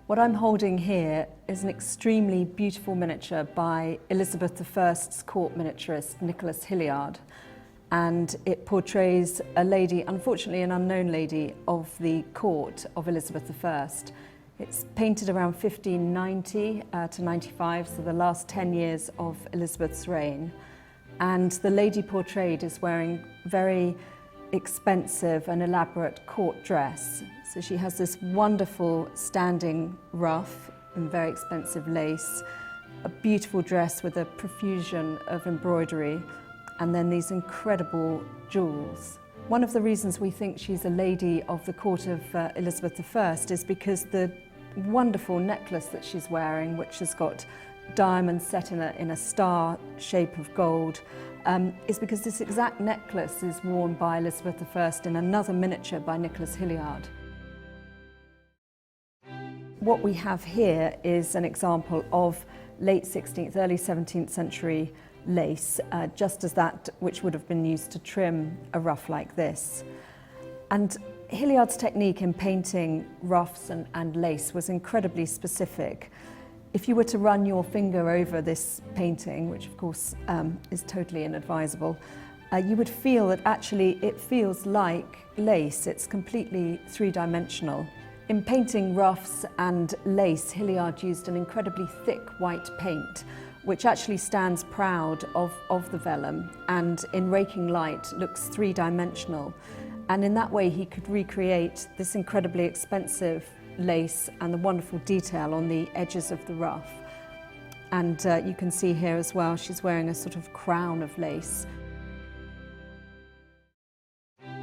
What I'm holding here is an extremely beautiful miniature by Elizabeth I's court miniaturist, Nicholas Hilliard. And it portrays a lady, unfortunately an unknown lady, of the court of Elizabeth I. It's painted around 1590 to 95, so the last 10 years of Elizabeth's reign. And the lady portrayed is wearing very expensive and elaborate court dress. So she has this wonderful standing ruff and very expensive lace, a beautiful dress with a profusion of embroidery, and then these incredible jewels. One of the reasons we think she's a lady of the court of Elizabeth I is because the wonderful necklace that she's wearing, which has got diamonds set in a star shape of gold, is because this exact necklace is worn by Elizabeth I in another miniature by Nicholas Hilliard. What we have here is an example of late 16th, early 17th century lace, just as that which would have been used to trim a ruff like this. And Hilliard's technique in painting ruffs and lace was incredibly specific. If you were to run your finger over this painting, which of course is totally inadvisable, you would feel that actually it feels like lace. It's completely three-dimensional. In painting ruffs and lace, Hilliard used an incredibly thick white paint, which actually stands proud of the vellum, and in raking light looks three-dimensional. And in that way he could recreate this incredibly expensive lace and the wonderful detail on the edges of the ruff. And you can see here as well, she's wearing a sort of crown of lace.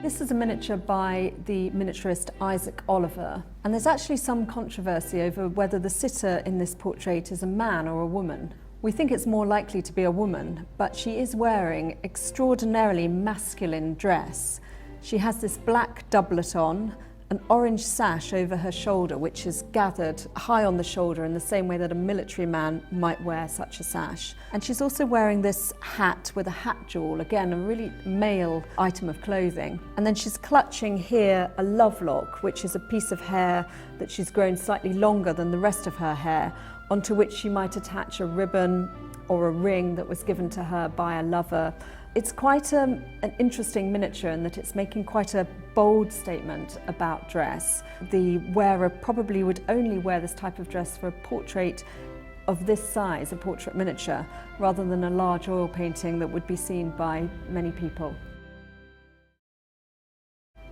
This is a miniature by the miniaturist Isaac Oliver, and there's actually some controversy over whether the sitter in this portrait is a man or a woman. We think it's more likely to be a woman, but she is wearing extraordinarily masculine dress. She has this black doublet on, an orange sash over her shoulder, which is gathered high on the shoulder in the same way that a military man might wear such a sash. And she's also wearing this hat with a hat jewel, again, a really male item of clothing. And then she's clutching here a lovelock, which is a piece of hair that she's grown slightly longer than the rest of her hair, onto which she might attach a ribbon or a ring that was given to her by a lover. It's quite an interesting miniature in that it's making quite a bold statement about dress. The wearer probably would only wear this type of dress for a portrait of this size, a portrait miniature, rather than a large oil painting that would be seen by many people.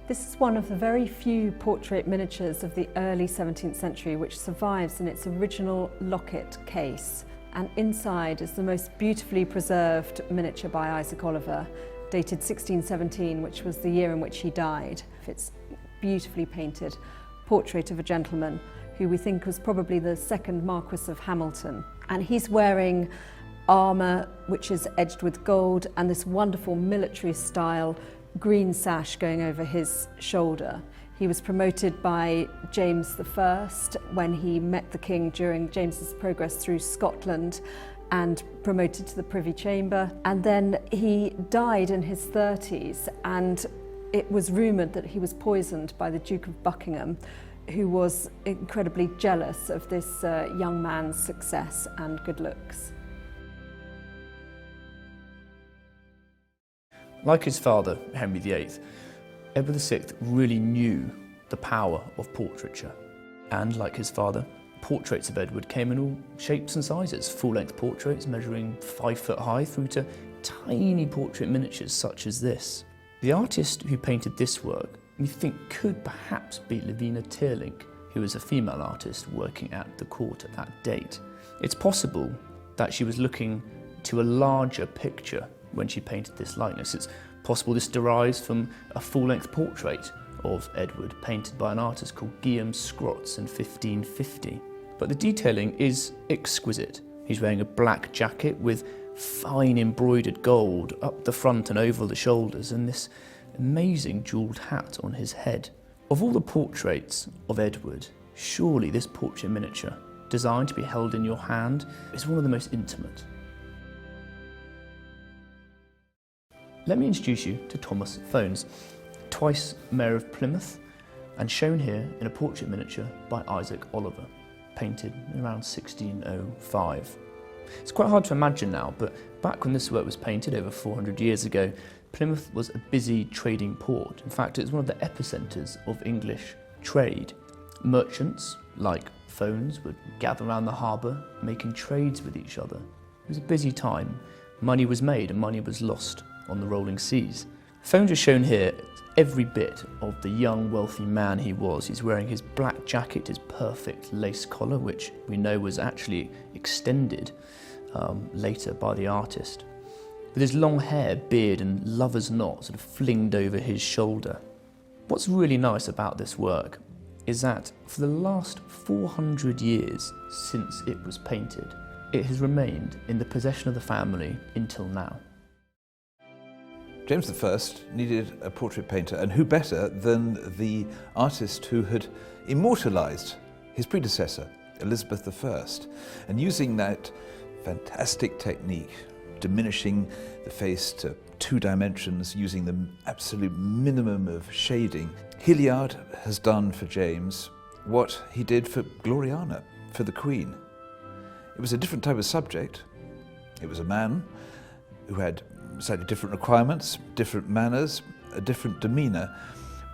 This is one of the very few portrait miniatures of the early 17th century which survives in its original locket case. And inside is the most beautifully preserved miniature by Isaac Oliver, dated 1617, which was the year in which he died. It's beautifully painted portrait of a gentleman who we think was probably the second Marquis of Hamilton. And he's wearing armour which is edged with gold and this wonderful military style green sash going over his shoulder. He was promoted by James I when he met the king during James's progress through Scotland and promoted to the Privy Chamber. And then he died in his 30s, and it was rumoured that he was poisoned by the Duke of Buckingham, who was incredibly jealous of this young man's success and good looks. Like his father, Henry VIII, Edward VI really knew the power of portraiture. And like his father, portraits of Edward came in all shapes and sizes, full-length portraits measuring 5 foot high through to tiny portrait miniatures such as this. The artist who painted this work we think could perhaps be Lavina Teerlinck, who was a female artist working at the court at that date. It's possible that she was looking to a larger picture when she painted this likeness. It's possible this derives from a full-length portrait of Edward painted by an artist called Guillaume Scrotz in 1550. But the detailing is exquisite. He's wearing a black jacket with fine embroidered gold up the front and over the shoulders, and this amazing jewelled hat on his head. Of all the portraits of Edward, surely this portrait miniature, designed to be held in your hand, is one of the most intimate. Let me introduce you to Thomas Phones, twice Mayor of Plymouth, and shown here in a portrait miniature by Isaac Oliver. painted around 1605. It's quite hard to imagine now, but back when this work was painted over 400 years ago, Plymouth was a busy trading port. In fact, it was one of the epicentres of English trade. Merchants, like phones, would gather around the harbour, making trades with each other. It was a busy time. Money was made and money was lost on the rolling seas. Phones are shown here, every bit of the young, wealthy man he was. He's wearing his black jacket, his perfect lace collar, which we know was actually extended later by the artist, with his long hair, beard and lover's knot sort of flinged over his shoulder. What's really nice about this work is that for the last 400 years since it was painted, it has remained in the possession of the family until now. James I needed a portrait painter, and who better than the artist who had immortalised his predecessor, Elizabeth I, and using that fantastic technique, diminishing the face to 2 dimensions, using the absolute minimum of shading. Hilliard has done for James what he did for Gloriana, for the Queen. It was a different type of subject. It was a man who had slightly different requirements, different manners, a different demeanour.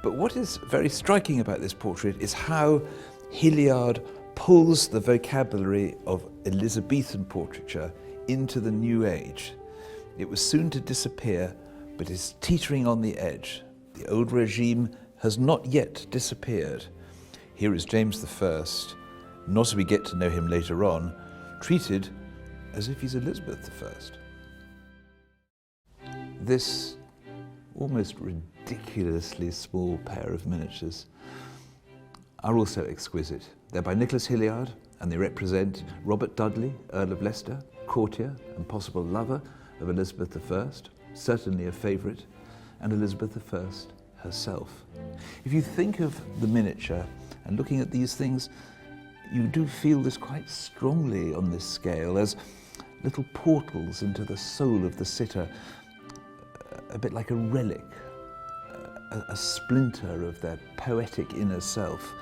But what is very striking about this portrait is how Hilliard pulls the vocabulary of Elizabethan portraiture into the new age. It was soon to disappear, but is teetering on the edge. The old regime has not yet disappeared. Here is James I, not as we get to know him later on, treated as if he's Elizabeth I. This almost ridiculously small pair of miniatures are also exquisite. They're by Nicholas Hilliard, and they represent Robert Dudley, Earl of Leicester, courtier and possible lover of Elizabeth I, certainly a favourite, and Elizabeth I herself. If you think of the miniature and looking at these things, you do feel this quite strongly on this scale as little portals into the soul of the sitter, a bit like a relic, a splinter of their poetic inner self.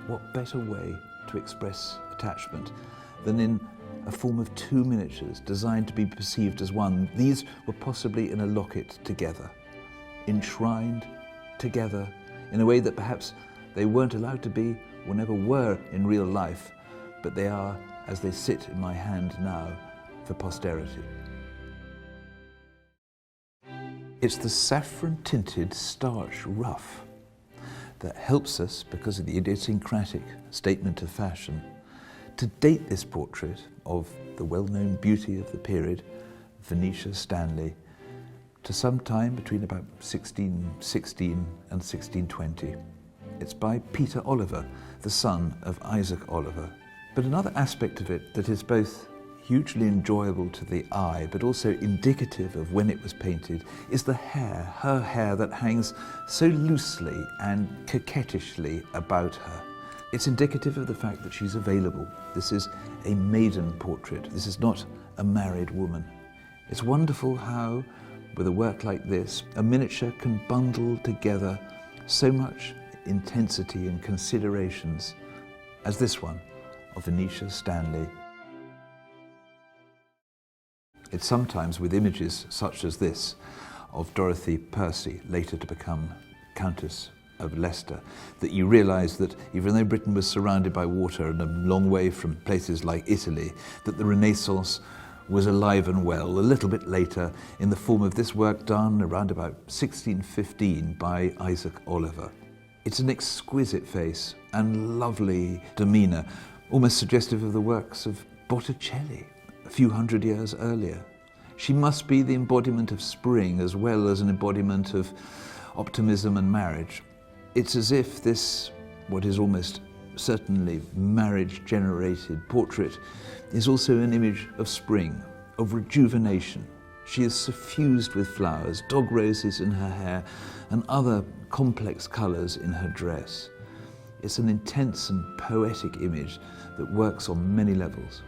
What better way to express attachment than in a form of 2 miniatures designed to be perceived as one? These were possibly in a locket together, enshrined together in a way that perhaps they weren't allowed to be or never were in real life, but they are as they sit in my hand now for posterity. It's the saffron-tinted starch ruff that helps us, because of the idiosyncratic statement of fashion, to date this portrait of the well-known beauty of the period, Venetia Stanley, to some time between about 1616 and 1620. It's by Peter Oliver, the son of Isaac Oliver. But another aspect of it that is both hugely enjoyable to the eye, but also indicative of when it was painted, is the hair, her hair that hangs so loosely and coquettishly about her. It's indicative of the fact that she's available. This is a maiden portrait. This is not a married woman. It's wonderful how, with a work like this, a miniature can bundle together so much intensity and considerations as this one of Venetia Stanley. It's sometimes with images such as this of Dorothy Percy, later to become Countess of Leicester, that you realise that even though Britain was surrounded by water and a long way from places like Italy, that the Renaissance was alive and well a little bit later in the form of this work done around about 1615 by Isaac Oliver. It's an exquisite face and lovely demeanour, almost suggestive of the works of Botticelli a few hundred years earlier. She must be the embodiment of spring as well as an embodiment of optimism and marriage. It's as if this, what is almost certainly marriage-generated portrait, is also an image of spring, of rejuvenation. She is suffused with flowers, dog roses in her hair, and other complex colours in her dress. It's an intense and poetic image that works on many levels.